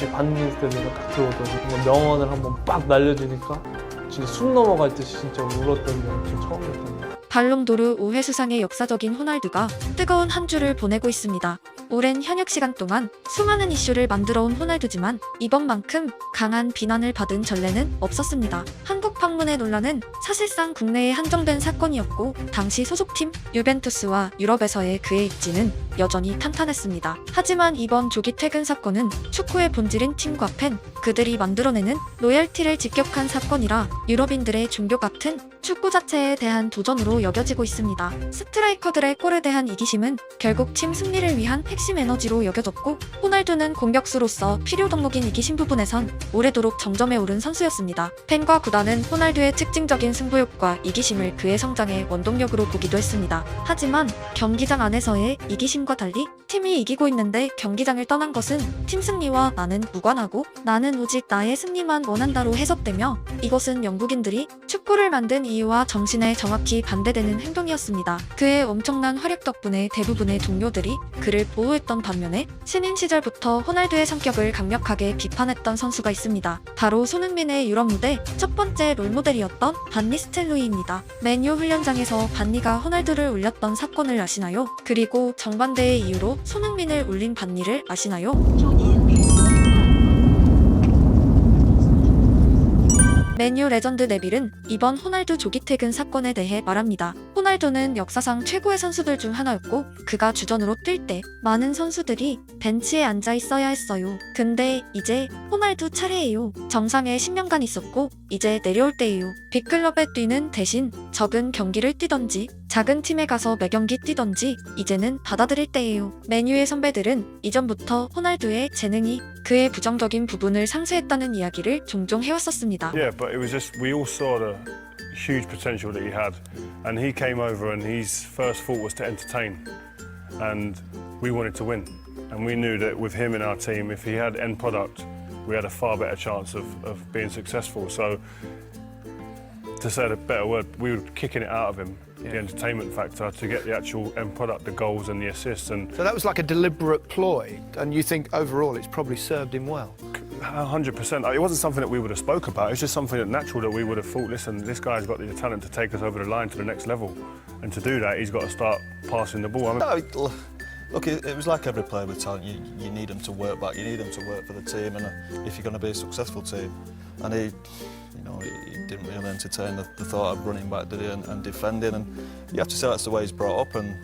갑자기 반니스텔로가 딱 들어오더니 뭔가 명언을 한번 빡 날려주니까 진짜 숨 넘어갈 듯이 진짜 울었던 게 진짜 처음이었던 것 같아요. 발롱도르 5회 수상의 역사적인 호날두가 뜨거운 한 주를 보내고 있습니다. 오랜 현역 시간 동안 수많은 이슈를 만들어온 호날두지만 이번만큼 강한 비난을 받은 전례는 없었습니다. 한국 방문의 논란은 사실상 국내에 한정된 사건이었고 당시 소속팀 유벤투스와 유럽에서의 그의 입지는 여전히 탄탄했습니다. 하지만 이번 조기 퇴근 사건은 축구의 본질인 팀과 팬, 그들이 만들어내는 로열티를 직격한 사건이라 유럽인들의 종교 같은 축구 자체에 대한 도전으로 여겨지고 있습니다. 스트라이커들의 골에 대한 이기심은 결국 팀 승리를 위한 핵심 에너지로 여겨졌고 호날두는 공격수로서 필요 덕목인 이기심 부분에선 오래도록 정점에 오른 선수였습니다. 팬과 구단은 호날두의 특징적인 승부욕과 이기심을 그의 성장의 원동력으로 보기도 했습니다. 하지만 경기장 안에서의 이기심과 달리 팀이 이기고 있는데 경기장을 떠난 것은 팀 승리와 나는 무관하고 나는 오직 나의 승리만 원한다로 해석되며 이것은 영국인들이 축구를 만든 이유와 정신에 정확히 반대되는 행동이었습니다. 그의 엄청난 활약 덕분에 대부분의 동료들이 그를 보호했던 반면에 신인 시절부터 호날두의 성격을 강력하게 비판했던 선수가 있습니다. 바로 손흥민의 유럽 무대 첫 번째 롤모델이었던 반니스텔로이입니다. 맨유 훈련장에서 반니가 호날두를 울렸던 사건을 아시나요? 그리고 정반대의 이유로 손흥민을 울린 반니를 아시나요? 맨유 레전드 네빌은 이번 호날두 조기 퇴근 사건에 대해 말합니다. 호날두는 역사상 최고의 선수들 중 하나였고 그가 주전으로 뛸 때 많은 선수들이 벤치에 앉아 있어야 했어요. 근데 이제 호날두 차례예요. 정상에 10년간 있었고 이제 내려올 때예요. 빅클럽에 뛰는 대신 적은 경기를 뛰던지 작은 팀에 가서 매경기 뛰던지 이제는 받아들일 때예요. 맨유의 선배들은 이전부터 호날두의 재능이 그의 부정적인 부분을 상쇄했다는 이야기를 종종 해왔었습니다. Yeah, but it was just we all saw the huge potential that he had, and he came over and his first thought was to entertain, and we wanted to win, and we knew that with him in our team, if he had end product, we had a far better chance of being successful. So, to say a better word, we were kicking it out of him. The entertainment factor to get the actual end product, the goals and the assists, and So that was like a deliberate ploy, and you think overall it's probably served him well? 100%. It wasn't something that we would have spoke about. It's just something that natural that we would have thought. Listen, this guy's got the talent to take us over the line to the next level, and to do that, he's got to start passing the ball. I mean, No, look, it was like every player with talent. You need them to work back. You need them to work for the team, and if you're going to be a successful team, and he didn't really entertain the thought of running back, did he, and defending, and you have to say that's the way he's brought up, and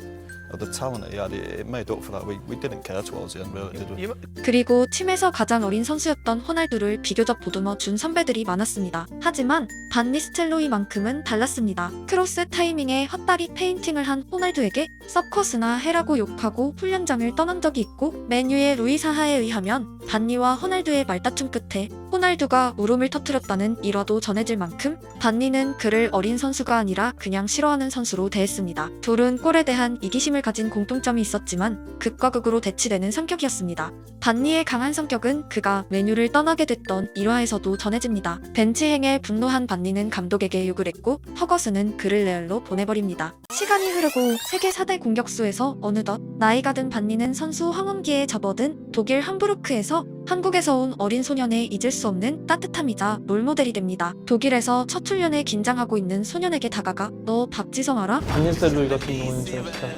the talent that he had, it made up for that. We didn't care towards the end, really, did we? 그리고 팀에서 가장 어린 선수였던 호날두를 비교적 보듬어 준 선배들이 많았습니다. 하지만 반니스텔로이만큼은 달랐습니다. 크로스 타이밍에 헛다리 페인팅을 한 호날두에게 서커스나 해라고 욕하고 훈련장을 떠난 적이 있고 맨유의 루이 사하에 의하면 반니와 호날두의 말다툼 끝에 호날두가 울음을 터뜨렸다는 일화도 전해질 만큼 반니는 그를 어린 선수가 아니라 그냥 싫어하는 선수로 대했습니다. 둘은 골에 대한 이기심을 가진 공통점이 있었지만 극과 극으로 대치되는 성격이었습니다. 반니의 강한 성격은 그가 맨유를 떠나게 됐던 일화에서도 전해집니다. 벤치행에 분노한 반니는 감독에게 욕을 했고 허거스는 그를 레알로 보내버립니다. 시간이 흐르고 세계 4대 공격수에서 어느덧 나이가 든 반니는 선수 황혼기에 접어든 독일 함부르크에서 한국에서 온 어린 소년의 잊을 수 없는 따뜻함이자 롤모델이 됩니다. 독일에서 첫 훈련에 긴장하고 있는 소년에게 다가가 너 박지성 알아? 반니스텔로이 같은 경우는 제가 진짜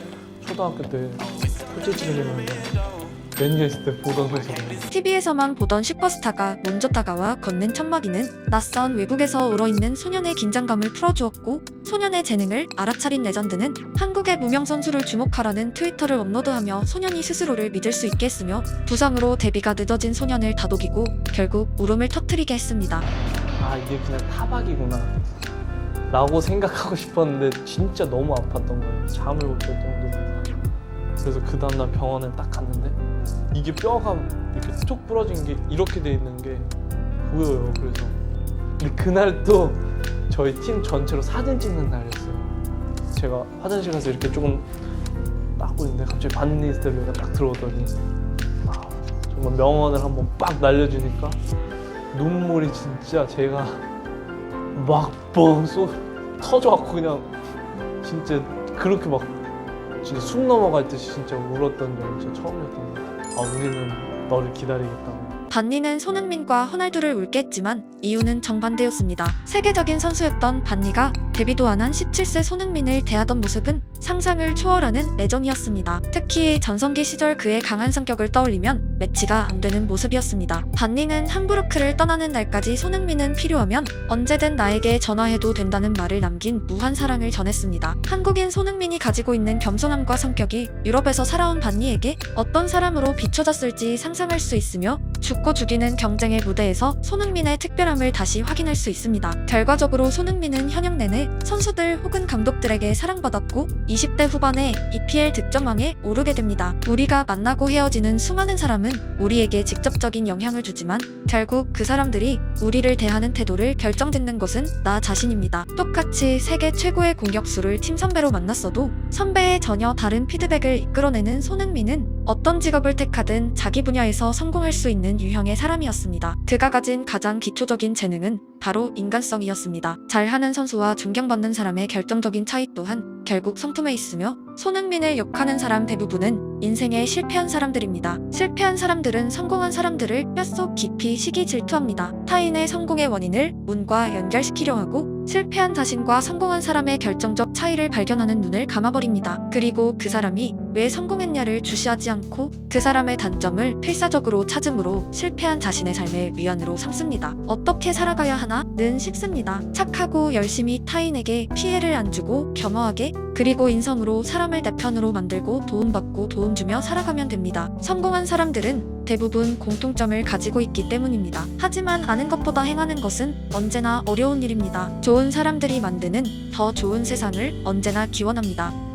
초등학교 때 솔직히 했는데 맨유에 있을 때 보던 선수거든요. TV에서만 보던 슈퍼스타가 먼저 다가와 건넨 첫마디는 낯선 외국에서 울어있는 소년의 긴장감을 풀어주었고 소년의 재능을 알아차린 레전드는 한국의 무명 선수를 주목하라는 트위터를 업로드하며 소년이 스스로를 믿을 수 있게 했으며 부상으로 데뷔가 늦어진 소년을 다독이고 결국 울음을 터뜨리게 했습니다. 아 이게 그냥 타박이구나 라고 생각하고 싶었는데 진짜 너무 아팠던 거예요. 잠을 못 잘 정도로. 그래서 그 다음날 병원을 딱 갔는데 이게 뼈가 이렇게 툭 부러진 게 이렇게 돼 있는 게 보여요. 그래서 근데 그날 또 저희 팀 전체로 사진 찍는 날이었어요. 제가 화장실 가서 이렇게 조금 닦고 있는데 갑자기 반니스텔로이가 딱 들어오더니 아, 정말 명언을 한번 빡 날려주니까 눈물이 진짜 제가 막 터져갖고 그냥 진짜 그렇게 막 진짜 숨 넘어갈 듯이 진짜 울었던 적이 진짜 처음이었던 것 같아요. 아 우리는 너를 기다리겠다고. 반니는 손흥민과 호날두를 옳게 했지만 이유는 정반대였습니다. 세계적인 선수였던 반니가 데뷔도 안 한 17세 손흥민을 대하던 모습은 상상을 초월하는 애정이었습니다. 특히 전성기 시절 그의 강한 성격을 떠올리면 매치가 안 되는 모습이었습니다. 반니는 함부르크를 떠나는 날까지 손흥민은 필요하면 언제든 나에게 전화해도 된다는 말을 남긴 무한 사랑을 전했습니다. 한국인 손흥민이 가지고 있는 겸손함과 성격이 유럽에서 살아온 반니에게 어떤 사람으로 비춰졌을지 상상할 수 있으며 죽고 죽이는 경쟁의 무대에서 손흥민의 특별함을 다시 확인할 수 있습니다. 결과적으로 손흥민은 현역 내내 선수들 혹은 감독들에게 사랑받았고 20대 후반에 EPL 득점왕에 오르게 됩니다. 우리가 만나고 헤어지는 수많은 사람은 우리에게 직접적인 영향을 주지만 결국 그 사람들이 우리를 대하는 태도를 결정짓는 것은 나 자신입니다. 똑같이 세계 최고의 공격수를 팀 선배로 만났어도 선배의 전혀 다른 피드백을 이끌어내는 손흥민은 어떤 직업을 택하든 자기 분야에서 성공할 수 있는 유형의 사람이었습니다. 그가 가진 가장 기초적인 재능은 바로 인간성이었습니다. 잘하는 선수와 존경받는 사람의 결정적인 차이 또한 결국 성품에 있으며 손흥민을 욕하는 사람 대부분은 인생에 실패한 사람들입니다. 실패한 사람들은 성공한 사람들을 뼛속 깊이 시기 질투합니다. 타인의 성공의 원인을 운과 연결시키려 하고 실패한 자신과 성공한 사람의 결정적 차이를 발견하는 눈을 감아버립니다. 그리고 그 사람이 왜 성공했냐를 주시하지 않고 그 사람의 단점을 필사적으로 찾음으로 실패한 자신의 삶의 위안으로 삼습니다. 어떻게 살아가야 하나?는 싶습니다. 착하고 열심히 타인에게 피해를 안 주고 겸허하게 그리고 인성으로 사람을 내 편으로 만들고 도움받고 도움 주며 살아가면 됩니다. 성공한 사람들은 대부분 공통점을 가지고 있기 때문입니다. 하지만 아는 것보다 행하는 것은 언제나 어려운 일입니다. 좋은 사람들이 만드는 더 좋은 세상을 언제나 기원합니다.